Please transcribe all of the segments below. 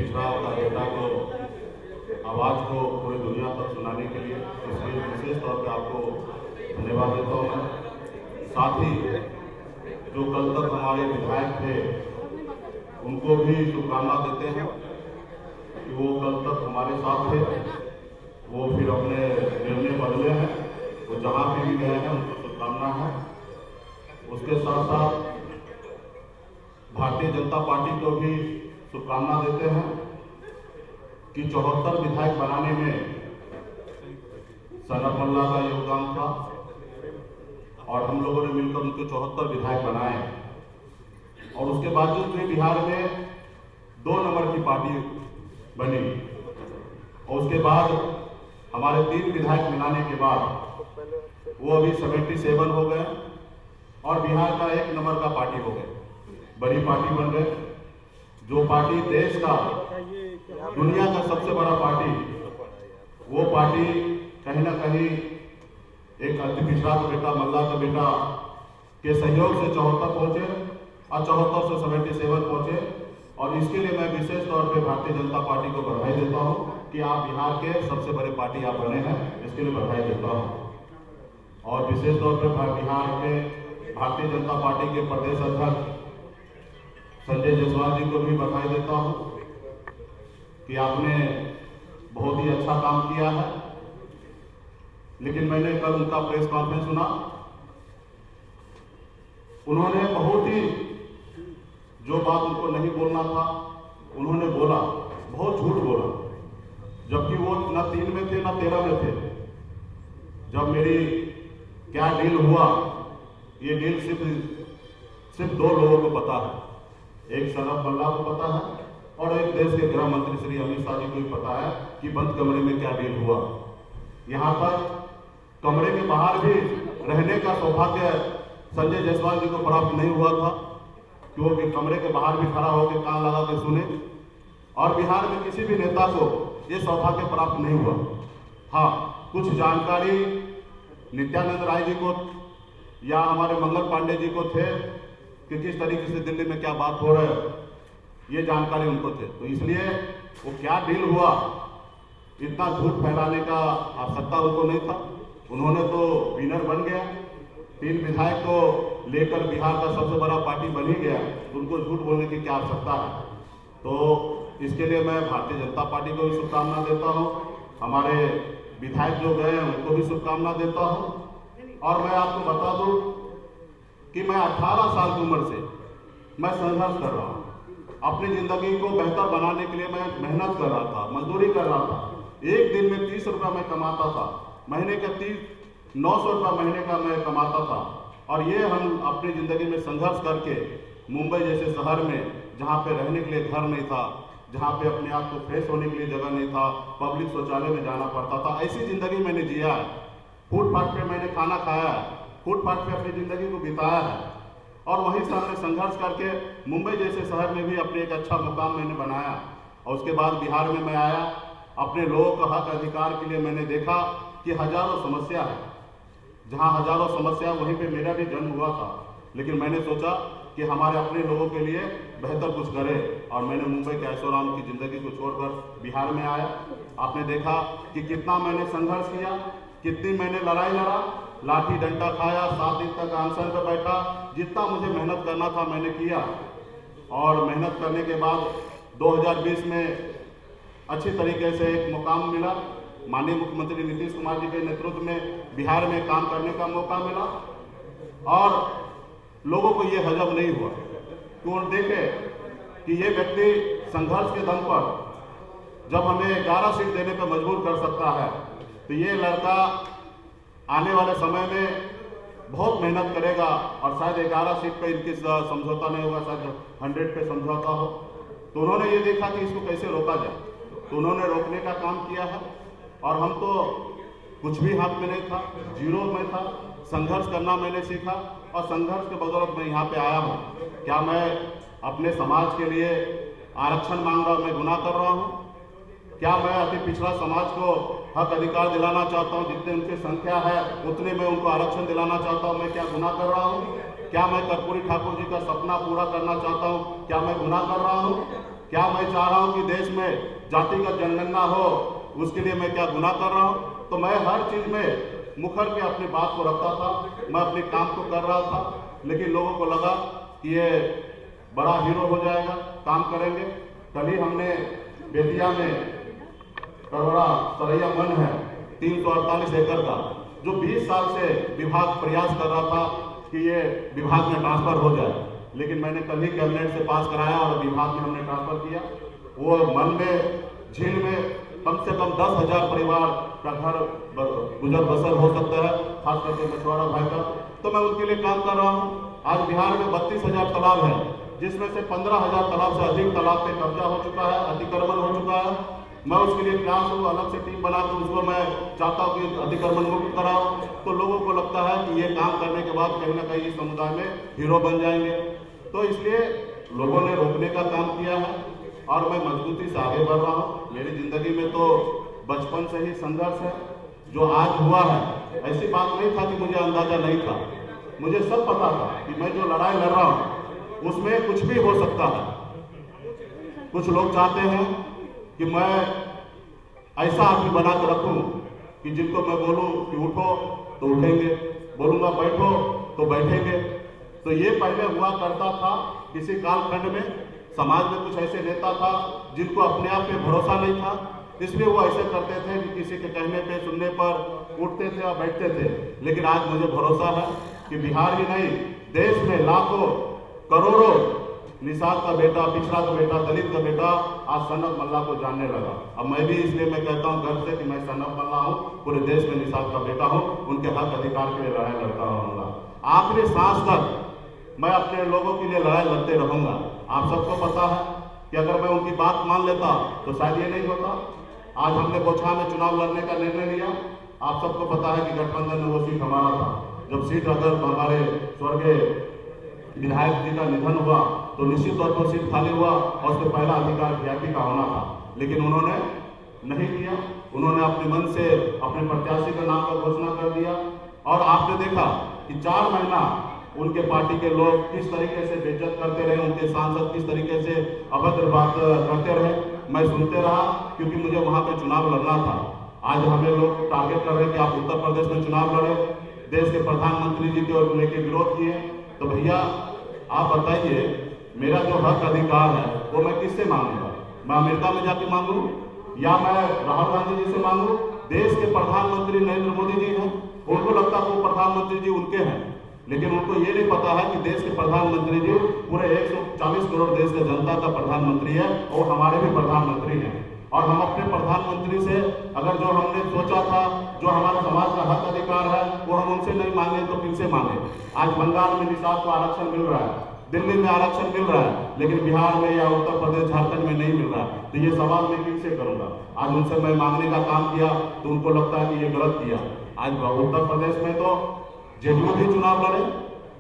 पिछड़ा का बेटा को आवाज़ को पूरी दुनिया तक सुनाने के लिए इसलिए विशेष तौर पे आपको धन्यवाद देता हूँ मैं। साथ ही जो कल तक हमारे विधायक थे उनको भी शुभकामना देते हैं कि वो कल तक हमारे साथ थे, वो फिर अपने निर्णय बदले हैं, वो जहाँ पे भी गए हैं उनको शुभकामना है। उसके साथ साथ भारतीय जनता पार्टी को भी शुभकामना देते हैं कि 74 विधायक बनाने में सनत मल्ला का योगदान था और हम लोगों ने मिलकर उनको 74 विधायक बनाए और उसके बावजूद भी बिहार में 2 नंबर की पार्टी बनी और उसके बाद हमारे 3 विधायक मिलाने के बाद वो अभी 77 हो गए और बिहार का 1 नंबर का पार्टी हो गए, बड़ी पार्टी बन गए। जो पार्टी देश का दुनिया का सबसे बड़ा पार्टी, वो पार्टी कहीं ना कहीं एक अति पिछड़ा का बेटा मल्ला का बेटा के सहयोग से 74 पहुंचे और 74 से 77 पहुंचे और इसके लिए मैं विशेष तौर पे भारतीय जनता पार्टी को बधाई देता हूं कि आप बिहार के सबसे बड़े पार्टी आप बने हैं, इसके लिए बधाई देता हूं। और विशेष तौर पे बिहार में भारतीय जनता पार्टी के प्रदेश अध्यक्ष संजय जायसवाल जी को भी बधाई देता हूं कि आपने बहुत ही अच्छा काम किया है। लेकिन मैंने कल उनका प्रेस कॉन्फ्रेंस सुना, उन्होंने बहुत ही जो बात उनको नहीं बोलना था उन्होंने बोला, बहुत झूठ बोला, जबकि वो न 3 में थे न 13 में थे। जब मेरी क्या डील हुआ, ये डील सिर्फ 2 लोगों को पता है, एक सनत मल्ला को पता है और एक देश के गृह मंत्री श्री अमित शाह जी को भी पता है कि बंद कमरे में क्या डील हुआ। यहाँ तक कमरे के बाहर भी रहने का सौभाग्य संजय जायसवाल जी को प्राप्त नहीं हुआ था, क्योंकि कमरे के बाहर भी खड़ा होकर कान लगा के सुने और बिहार में किसी भी नेता को ये सौभाग्य प्राप्त नहीं हुआ। हाँ, कुछ जानकारी नित्यानंद राय जी को या हमारे मंगल पांडे जी को थे कि किस तरीके से दिल्ली में क्या बात हो रहा है, ये जानकारी उनको थे। तो इसलिए वो क्या डील हुआ, इतना झूठ फैलाने का आवश्यकता उनको नहीं था। उन्होंने तो विनर बन गया, 3 विधायक को लेकर बिहार का सबसे बड़ा पार्टी बन ही गया, तो उनको झूठ बोलने की क्या आवश्यकता है। तो इसके लिए मैं भारतीय जनता पार्टी को भी शुभकामना देता हूँ, हमारे विधायक जो गए हैं उनको भी शुभकामना देता हूँ। और मैं आपको बता दूँ कि मैं 18 साल की उम्र से मैं संघर्ष कर रहा हूँ, अपनी ज़िंदगी को बेहतर बनाने के लिए मैं मेहनत कर रहा था, मजदूरी कर रहा था। एक दिन में 30 रुपया मैं कमाता था, महीने का 900 रुपया महीने का मैं कमाता था। और ये हम अपनी ज़िंदगी में संघर्ष करके मुंबई जैसे शहर में, जहाँ पे रहने के लिए घर नहीं था, जहाँ पे अपने आप को फ्रेश होने के लिए जगह नहीं था, पब्लिक शौचालय में जाना पड़ता था, ऐसी ज़िंदगी मैंने जिया है। फुटपाथ पे मैंने खाना खाया है, फुटपाथ पे अपनी ज़िंदगी को बिताया है और वहीं से हमने संघर्ष करके मुंबई जैसे शहर में भी अपने एक अच्छा मुकाम मैंने बनाया। और उसके बाद बिहार में मैं आया, अपने लोगों का हक अधिकार के लिए मैंने देखा कि हजारों समस्या है, जहाँ हजारों समस्या वहीं पे मेरा भी जन्म हुआ था। लेकिन मैंने सोचा कि हमारे अपने लोगों के लिए बेहतर कुछ करें और मैंने मुंबई के ऐशोआराम की ज़िंदगी को छोड़कर बिहार में आया। आपने देखा कि कितना मैंने संघर्ष किया, कितनी मैंने लड़ाई लड़ा, लाठी डंडा खाया, 7 दिन तक अनशन पर बैठा, जितना मुझे मेहनत करना था मैंने किया। और मेहनत करने के बाद 2020 में अच्छी तरीके से एक मुकाम मिला, माननीय मुख्यमंत्री नीतीश कुमार जी के नेतृत्व में बिहार में काम करने का मौका मिला। और लोगों को ये हजम नहीं हुआ कि वो देखे कि ये व्यक्ति संघर्ष के दम पर जब हमें 11 सीट देने पर मजबूर कर सकता है, तो ये लड़का आने वाले समय में बहुत मेहनत करेगा और शायद 11 सीट पे इनकी समझौता नहीं होगा, शायद 100 पे समझौता हो। तो उन्होंने ये देखा कि इसको कैसे रोका जाए, तो उन्होंने रोकने का काम किया है। और हम तो कुछ भी हाथ में नहीं था, जीरो में था, संघर्ष करना मैंने सीखा और संघर्ष के बदौलत मैं यहाँ पे आया हूँ। क्या मैं अपने समाज के लिए आरक्षण मांग रहा हूँ, मैं गुनाह कर रहा हूँ? क्या मैं अति पिछड़ा समाज को हक अधिकार दिलाना चाहता हूँ? जितने उनकी संख्या है उतने मैं उनको आरक्षण दिलाना चाहता हूँ, मैं क्या गुनाह कर रहा हूँ? क्या मैं कर्पूरी ठाकुर जी का सपना पूरा करना चाहता हूँ, क्या मैं गुनाह कर रहा हूँ? क्या मैं चाह रहा हूं कि देश में जातिगत जनगणना हो? उसके लिए मैं क्या गुनाह कर रहा हूं? तो मैं हर चीज में मुखर के अपनी बात को रखता था, मैं अपने काम को कर रहा था, लेकिन लोगों को लगा कि ये बड़ा हीरो हो जाएगा, काम करेंगे। कल ही हमने बेतिया में करवड़ा सरैया वन है 348 एकड़ का, जो 20 साल से विभाग प्रयास कर रहा था कि ये विभाग में ट्रांसफर हो जाए, लेकिन मैंने कल ही कैबिनेट से पास कराया और विभाग में हमने ट्रांसफर किया। वो मन में झील में कम से कम 10,000 परिवार का घर गुजर बसर हो सकता है, खास करके मछुआरा भाई का। तो मैं उनके लिए काम कर रहा हूँ। आज बिहार में 32,000 तालाब है, जिसमें से 15,000 तालाब से अधिक तालाब पे कब्जा हो चुका है, अतिक्रमण हो चुका है। मैं उसके लिए प्रयास हूँ, अलग से टीम बना कर उसको मैं चाहता हूँ कि अतिक्रमण मुक्त कराऊँ। तो लोगों को लगता है कि ये काम करने के बाद कहीं ना कहीं इस समुदाय में हीरो बन जाएंगे, तो इसलिए लोगों ने रोकने का काम किया है और मैं मजबूती से आगे बढ़ रहा हूँ। मेरी जिंदगी में तो बचपन से ही संघर्ष है। जो आज हुआ है, ऐसी बात नहीं था कि मुझे अंदाजा नहीं था, मुझे सब पता था कि मैं जो लड़ाई लड़ रहा हूँ उसमें कुछ भी हो सकता है। कुछ लोग चाहते हैं कि मैं ऐसा आदमी बना कर रखूं कि जिनको मैं बोलूं कि उठो तो उठेंगे, बोलूंगा बैठो तो बैठेंगे। तो ये पहले हुआ करता था। किसी कालखंड में समाज में कुछ ऐसे नेता था जिनको अपने आप पे भरोसा नहीं था, इसलिए वो ऐसे करते थे कि किसी के कहने पे सुनने पर उठते थे और बैठते थे। लेकिन आज मुझे भरोसा है कि बिहार ही नहीं, देश में लाखों करोड़ों निषाद का बेटा, पिछड़ा का बेटा, दलित का बेटा आज सनत मल्ला को जानने लगा। अब मैं भी इसलिए मैं कहता हूँ गर्व से कि मैं सनत मल्ला हूँ, पूरे देश में निषाद का बेटा हूँ, उनके हक अधिकार के लिए लड़ाई लड़ता रहूंगा। आखिरी सांस तक मैं अपने लोगों के लिए लड़ाई लड़ते रहूंगा। आप सबको पता है कि अगर मैं उनकी बात मान लेता तो शायद ये नहीं होता। आज हमने बोछा में चुनाव लड़ने का निर्णय लिया। आप सबको पता है कि गठबंधन में वो सीट हमारा था। जब सीट अगर हमारे स्वर्गीय विधायक जी का निधन हुआ तो निश्चित तौर पर सीट खाली हुआ और उसके पहला अधिकार वीआईपी का होना था, लेकिन उन्होंने नहीं किया। उन्होंने अपने मन से अपने प्रत्याशी का नाम का घोषणा कर दिया और आपने देखा कि 4 महीना उनके पार्टी के लोग किस तरीके से बेइज्जत करते रहे, उनके सांसद किस तरीके से अभद्र बात करते रहे। मैं सुनते रहा क्योंकि मुझे वहां पे चुनाव लड़ना था। आज हमें लोग टारगेट कर रहे हैं कि आप उत्तर प्रदेश में चुनाव लड़े, देश के प्रधानमंत्री जी को लेकर विरोध किए। तो भैया आप बताइए, मेरा जो हक अधिकार है वो मैं किससे मांगूंगा? मैं अमेरिका में जाके मांगू या मैं राहुल गांधी जी से मांगू? देश के प्रधानमंत्री नरेंद्र मोदी जी हैं, उनको लगता है वो प्रधानमंत्री जी उनके हैं, लेकिन उनको ये नहीं पता है कि देश के प्रधानमंत्री जी पूरे 140 करोड़ देश के जनता का प्रधानमंत्री है और हमारे भी प्रधानमंत्री हैं। और हम अपने प्रधानमंत्री से अगर जो हमने सोचा था, जो हमारे समाज का हक अधिकार है, वो हम उनसे नहीं मांगे तो किनसे मांगे? आज बंगाल में निषाद को आरक्षण मिल रहा है, दिल्ली में आरक्षण मिल रहा है, लेकिन बिहार में या उत्तर प्रदेश झारखंड में नहीं मिल रहा है। तो ये सवाल मैं किनसे करूंगा? आज उनसे मैं मांगने का काम किया तो उनको लगता है कि ये गलत किया। आज उत्तर प्रदेश में तो जेडीयू भी चुनाव लड़े,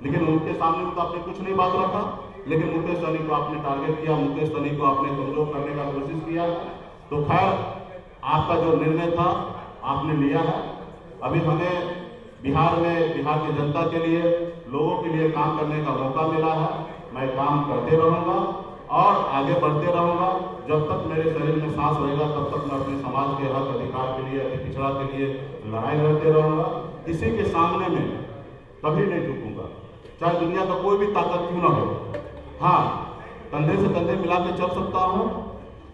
लेकिन उनके सामने तो आपने कुछ नहीं बात रखा, लेकिन मुकेश सहनी को आपने टारगेट किया, मुकेश सहनी को आपने कमजोर करने का कोशिश किया। तो खैर, आपका जो निर्णय था आपने लिया है। अभी हमें बिहार में बिहार की जनता के लिए, लोगों के लिए काम करने का मौका मिला है। मैं काम करते रहूंगा और आगे बढ़ते रहूंगा। जब तक मेरे शरीर में सांस रहेगा तब तक मैं अपने समाज के हक अधिकार के लिए, अति पिछड़ा के लिए लड़ाई लड़ते रहूंगा। किसी के सामने में कभी नहीं झुकूंगा, चाहे दुनिया का कोई भी ताकत क्यों ना हो। हाँ, कंधे से कंधे मिला के चल सकता हूँ।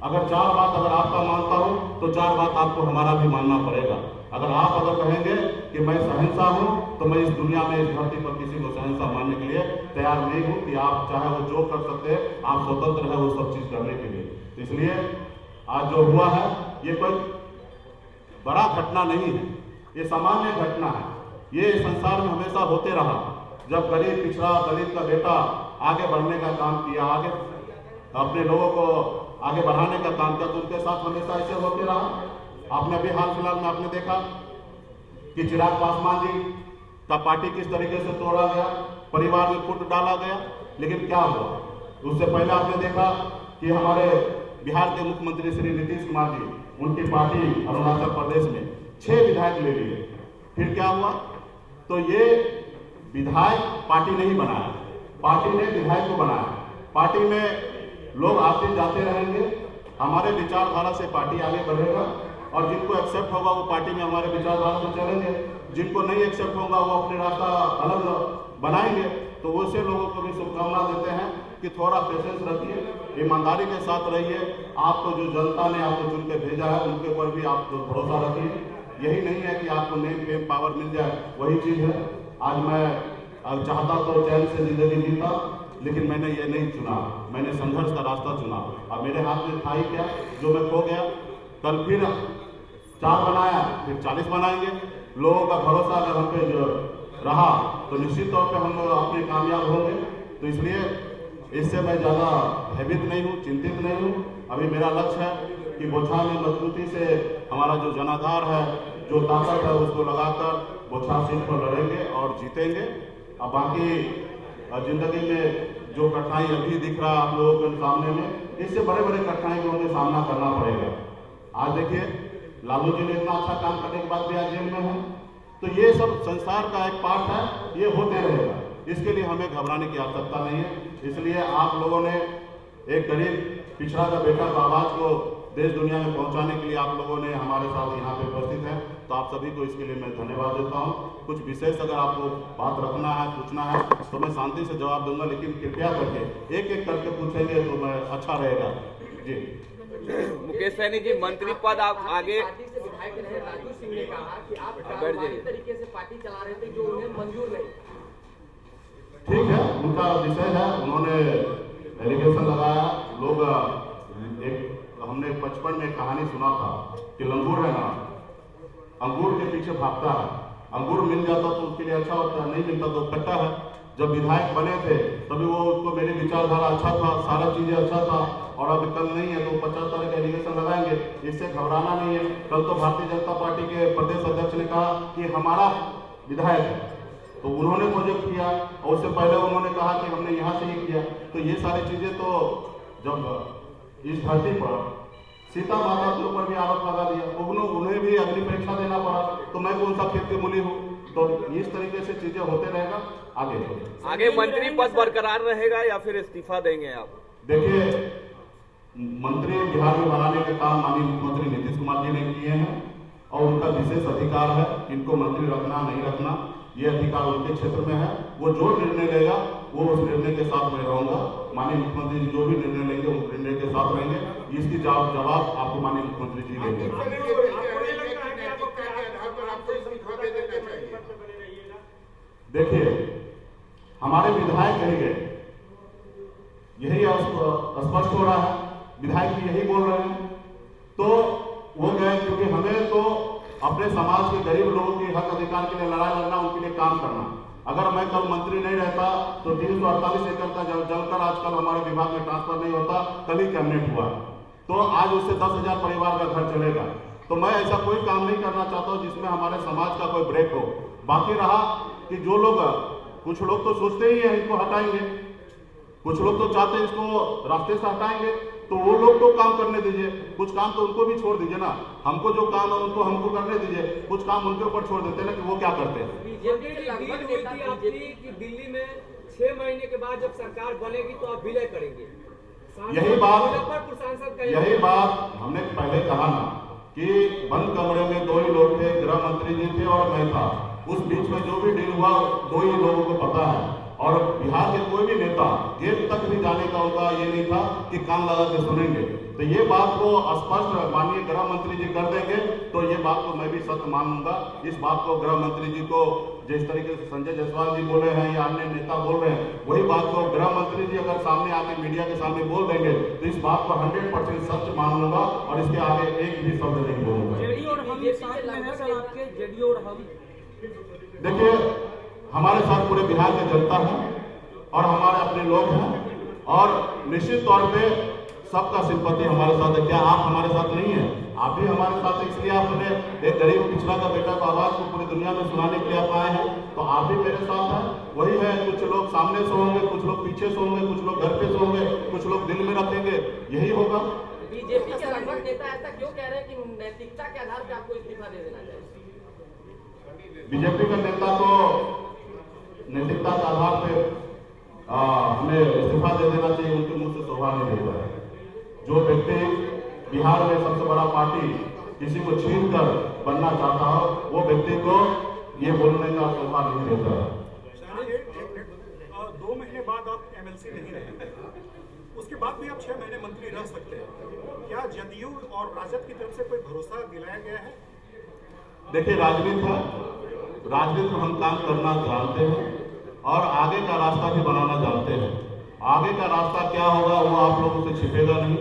अगर 4 बात अगर आपका मानता हूँ तो 4 बात आपको हमारा भी मानना पड़ेगा। अगर कहेंगे कि मैं शहंशाह हूँ तो मैं इस दुनिया में, इस धरती पर किसी को शहंशाह मानने के लिए तैयार नहीं हूँ कि आप चाहे वो जो कर सकते हैं, आप स्वतंत्र है वो सब चीज करने के लिए। तो इसलिए आज जो हुआ है ये कोई बड़ा घटना नहीं है, ये सामान्य घटना है। ये संसार में हमेशा होते रहा। जब गरीब, पिछड़ा, दलित का बेटा आगे बढ़ने का काम किया, आगे अपने लोगों को आगे बढ़ाने का काम किया, तो उनके साथ हमेशा ऐसे होते रहा। आपने अभी हाल फिलहाल में आपने देखा कि चिराग पासवान जी का पार्टी किस तरीके से तोड़ा गया, परिवार में फूट डाला गया, लेकिन क्या हुआ? उससे पहले आपने देखा कि हमारे बिहार के मुख्यमंत्री श्री नीतीश कुमार जी, उनकी पार्टी अरुणाचल प्रदेश में 6 विधायक ले लिए। फिर क्या हुआ? तो ये विधायक पार्टी नहीं बनाया, पार्टी ने विधायक को बनाया। पार्टी में लोग आते जाते रहेंगे, हमारे विचारधारा से पार्टी आगे बढ़ेगा और जिनको एक्सेप्ट होगा वो पार्टी में हमारे विचारधारा से चलेंगे, जिनको नहीं एक्सेप्ट होगा वो अपने रास्ता अलग बनाएंगे। तो वैसे लोगों को भी शुभकामना देते हैं कि थोड़ा पेशेंस रखिए, ईमानदारी के साथ रहिए। आपको जो जनता ने आपको चुन के भेजा है उनके ऊपर भी आप भरोसा रखिए। यही नहीं है कि आपको नेम फेम पावर मिल जाए, वही चीज़ है। आज मैं चाहता तो चैन से जिंदगी जीता, लेकिन मैंने ये नहीं चुना, मैंने संघर्ष का रास्ता चुना। अब मेरे हाथ में था ही क्या जो मैं खो गया। कल फिर 4 बनाया, फिर 40 बनाएंगे। लोगों का भरोसा अगर हम पे जो रहा तो निश्चित तौर पे हम अपने कामयाब होंगे। तो इसलिए इससे मैं ज़्यादा भयभीत नहीं हूँ, चिंतित नहीं हूँ। अभी मेरा लक्ष्य है कि बोछा में मजबूती से हमारा जो जनाधार है, जो ताकत है, उसको लगाकर बोछा सीट पर लड़ेंगे और जीतेंगे। अब बाकी जिंदगी में जो कठिनाई अभी दिख रहा है आप लोगों के सामने में, इससे बड़े बड़े कठिनाई को हमें सामना करना पड़ेगा। आज देखिए लालू जी ने इतना अच्छा काम करने के बाद भी आज जेल में है। तो ये सब संसार का एक पार्ट है, ये होते रहेगा। इसके लिए हमें घबराने की आवश्यकता नहीं है। इसलिए आप लोगों ने एक गरीब पिछड़ा का बेटा का आवाज़ को देश दुनिया में पहुंचाने के लिए आप लोगों ने हमारे साथ यहाँ पे उपस्थित हैं। तो आप सभी को इसके लिए मैं धन्यवाद देता हूँ। कुछ विशेष अगर आपको बात रखना है, पूछना है तो मैं शांति से जवाब दूंगा, लेकिन कृपया करके एक एक करके पूछेंगे तो मैं अच्छा रहेगा। जी मुकेश सैनी जी, मंत्री पद आप आगे। पार्टी से विधायक रहे राजू सिंह ने कहा कि आप कारोबारी तरीके से पार्टी चला रहे थे जो उन्हें मंजूर नहीं। ठीक है, उनका विषय है, उन्होंने एलिगेशन लगाया। लोग हमने बचपन में कहानी सुना था कि लंगूर है ना, अंगूर के पीछे भागता है। अंगूर मिल जाता तो उसके लिए अच्छा होता है, नहीं मिलता तो कट्टा है। जब विधायक बने थे तभी वो उसको मेरी विचारधारा अच्छा था, सारा चीजें अच्छा था, और अब कल नहीं है तो 50 तरह के एलिगेशन लगाएंगे। इससे घबराना नहीं है। कल तो भारतीय जनता पार्टी के प्रदेश अध्यक्ष ने कहा कि हमारा विधायक है, तो उन्होंने प्रोजेक्ट किया, और उससे पहले उन्होंने कहा कि हमने यहाँ से ही किया। तो ये सारी चीजें तो जब इस धरती पर सीता माता के ऊपर भी आरोप लगा दिया, उन्हें भी अग्नि परीक्षा देना पड़ा, तो मैं कौन सा खेत के मूली हूँ। तो इस तरीके से चीजें होते रहेगा। आगे मंत्री पद बरकरार रहेगा या फिर इस्तीफा देंगे आप? देखिए, मंत्री बिहार में बनाने के काम माननीय मुख्यमंत्री नीतीश कुमार जी ने किए हैं, और उनका विशेष अधिकार है इनको मंत्री रखना नहीं रखना, ये अधिकार उनके क्षेत्र में है। वो जो निर्णय लेगा वो उस निर्णय के साथ मैं रहूंगा। माननीय मुख्यमंत्री जी जो भी निर्णय लेंगे उस निर्णय के साथ रहेंगे। इसकी जवाब आपको माननीय मुख्यमंत्री जी देंगे। देखिए, हमारे विधायक कहीं गए, यही स्पष्ट हो रहा है, विधायक भी यही बोल रहे हैं। तो वो गए क्योंकि हमें तो अपने समाज के गरीब लोगों के हक अधिकार के लिए लड़ाई लड़ना, उनके लिए काम करना। अगर मैं कल मंत्री नहीं रहता तो 348 एकड़ का जलकर आजकल हमारे विभाग में ट्रांसफर नहीं होता, कल ही कैबिनेट हुआ, तो आज उससे 10,000 परिवार का घर चलेगा। तो मैं ऐसा कोई काम नहीं करना चाहता हूँ जिसमें हमारे समाज का कोई ब्रेक हो। बाकी रहा कि जो लोग, कुछ लोग तो सोचते ही हैं इसको हटाएंगे, कुछ लोग तो चाहते हैं इसको रास्ते से हटाएंगे, तो वो लोग तो काम करने दीजिए, कुछ काम तो उनको भी छोड़ दीजिए ना। हमको जो काम है उनको हमको करने दीजिए, कुछ काम उनके ऊपर छोड़ देते हैं ना कि वो क्या करते हैं। बीजेपी की डील हुई थी आपकी कि दिल्ली में 6 महीने के बाद जब सरकार बनेगी तो आप विलय करेंगे। यही बात हमने पहले कहा ना कि बंद कमरे में 2 ही लोग थे, गृह मंत्री जी थे और मैं था। उस बीच में जो भी डील हुआ 2 ही लोगों को पता है, और बिहार के कोई भी नेता गेट तक भी जाने का उनका ये नहीं था कि कान लगा के सुनेंगे। तो ये बात को स्पष्ट माननीय गृह मंत्री जी कर देंगे तो ये बात को मैं भी सत्य मानूंगा। इस बात को गृह मंत्री जी को जिस तरीके से संजय जायसवाल जी बोले हैं या अन्य नेता बोल रहे हैं, वही बात को गृह मंत्री जी अगर सामने आके मीडिया के सामने बोल देंगे तो इस बात को 100% सच मान लूंगा और इसके आगे एक भी शब्द नहीं बोलूंगा। देखिए, हमारे साथ पूरे बिहार की जनता है और हमारे अपने लोग हैं, और निश्चित तौर पे सबका सिंपत्ति हमारे साथ है। क्या आप हमारे साथ नहीं है? आप भी हमारे साथ है, इसलिए आपने एक गरीब पिछड़ा का बेटा का आवाज को पूरी दुनिया में सुनाने के लिए आप आए हैं। तो आप भी मेरे साथ हैं। वही है, कुछ लोग सामने से होंगे, कुछ लोग पीछे से होंगे, कुछ लोग घर पे से होंगे, कुछ लोग दिल में रखेंगे, यही होगा। बीजेपी के लगभग नेता ऐसा क्यों कह रहे हैं कि नैतिकता के आधार पर आपको इस्तीफा दे देना चाहिए? बीजेपी का नेता तो नैतिकता के आधार पे हमें इस्तीफा दे देना चाहिए, उनके मुंह से शोभा नहीं देता है। जो व्यक्ति बिहार में सबसे बड़ा पार्टी किसी को छीन कर बनना चाहता हो, वो व्यक्ति को ये बोलने का शोभा नहीं देता है। 2 महीने बाद आप एमएलसी नहीं रहे, उसके बाद भी आप 6 महीने मंत्री रह सकते हैं। क्या जदयू और राजद की तरफ से कोई भरोसा दिलाया गया है? देखिए, राजनीति है, राजनीति में हम काम करना जानते हैं और आगे का रास्ता भी बनाना जानते हैं। आगे का रास्ता क्या होगा वो आप लोगों से छिपेगा नहीं।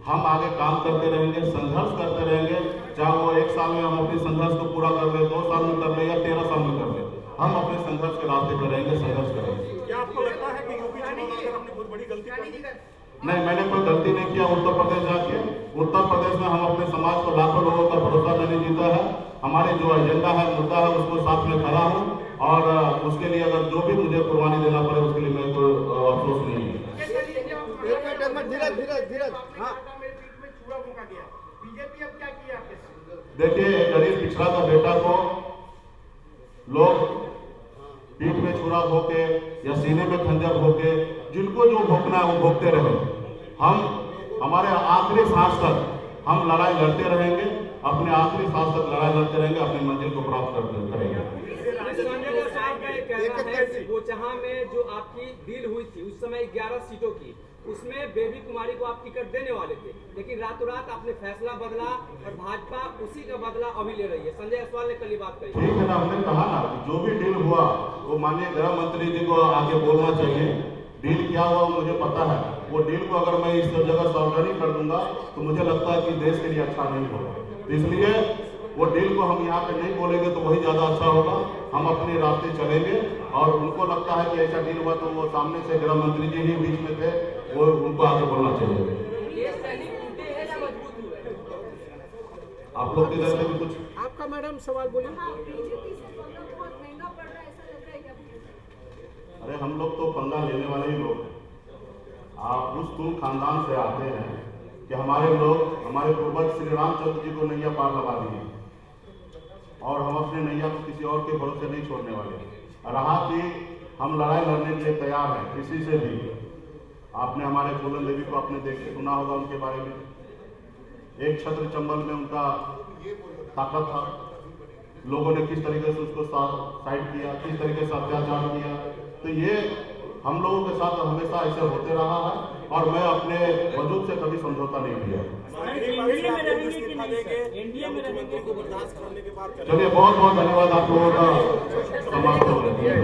हम आगे काम करते रहेंगे, संघर्ष करते रहेंगे, चाहे वो 1 साल में हम अपने संघर्ष को पूरा कर ले, 2 साल में कर ले या 13 साल में कर ले, हम अपने संघर्ष के रास्ते पर रहेंगे, संघर्ष करेंगे। क्या आपको लगता है कि यूपी चुनाव में आपने बहुत बड़ी गलती कर दी? नहीं, मैंने कोई गलती नहीं किया। उत्तर प्रदेश जाके, उत्तर प्रदेश में हम अपने समाज को लाखों लोगों का भरोसा मैंने जीता है। हमारे जो एजेंडा है, मुद्दा है, उसको साथ में खड़ा हूँ और उसके लिए अगर जो भी मुझे कुर्बानी देना पड़े उसके लिए मेरे को अफसोस नहीं है। देखिए, गरीब पिछड़ा का बेटा को लोग पीठ में छुरा होके या सीने में खंजर होके, जिनको जो भोगना है वो भोगते रहे। हम हमारे आखिरी सांस तक हम लड़ाई लड़ते रहेंगे, अपने आखिरी सांस तक लड़ाई लड़ते रहेंगे, अपनी मंजिल को प्राप्त करते करेंगे। संजय साहब का ये कहना है कि बोचहा में जो आपकी डील हुई थी उस समय 11 सीटों की, उसमें बेबी कुमारी को आप टिकट देने वाले थे, लेकिन रातों रात आपने फैसला बदला और भाजपा उसी का बदला अभी ले रही है। संजय जायसवाल ने कल ही बात कही। ठीक है ना, हमने कहा ना कि जो भी डील हुआ वो माननीय गृह मंत्री जी को आगे बोलना चाहिए। डील क्या हुआ मुझे पता है। वो डील को अगर मैं इस जगह सावधानी कर दूंगा तो मुझे लगता है कि देश के लिए अच्छा नहीं होगा। इसलिए वो डील को हम यहाँ पे नहीं बोलेंगे तो वही ज्यादा अच्छा होगा। हम अपने रास्ते चलेंगे और उनको लगता है कि ऐसा डील हुआ तो वो सामने से गृह मंत्री जी ही बीच में थे, वो उनको आगे बोलना चाहिए। आप लोग की तरफ से भी कुछ आपका मैडम सवाल बोलिए। अरे हम लोग तो पंगा लेने वाले ही लोग हैं। आप उस कुल खानदान से आते हैं कि हमारे लोग, हमारे पूर्वज श्री रामचंद्र जी को नैया पार लगा दिए और हम अपने नैया को किसी और के भरोसे नहीं छोड़ने वाले। रहा कि हम लड़ाई लड़ने के लिए तैयार हैं किसी से भी। आपने हमारे फूलन देवी को आपने देखे सुना होगा उनके बारे में। एक छत्र चंबल में उनका ताकत था, लोगों ने किस तरीके से उसको साइड किया, किस तरीके से अत्याचार किया। तो ये हम लोगों के साथ हमेशा ऐसे होते रहा है और मैं अपने वजूद से कभी समझौता नहीं किया। चलिए, बहुत बहुत धन्यवाद आप लोगों का। समाप्त हो गया।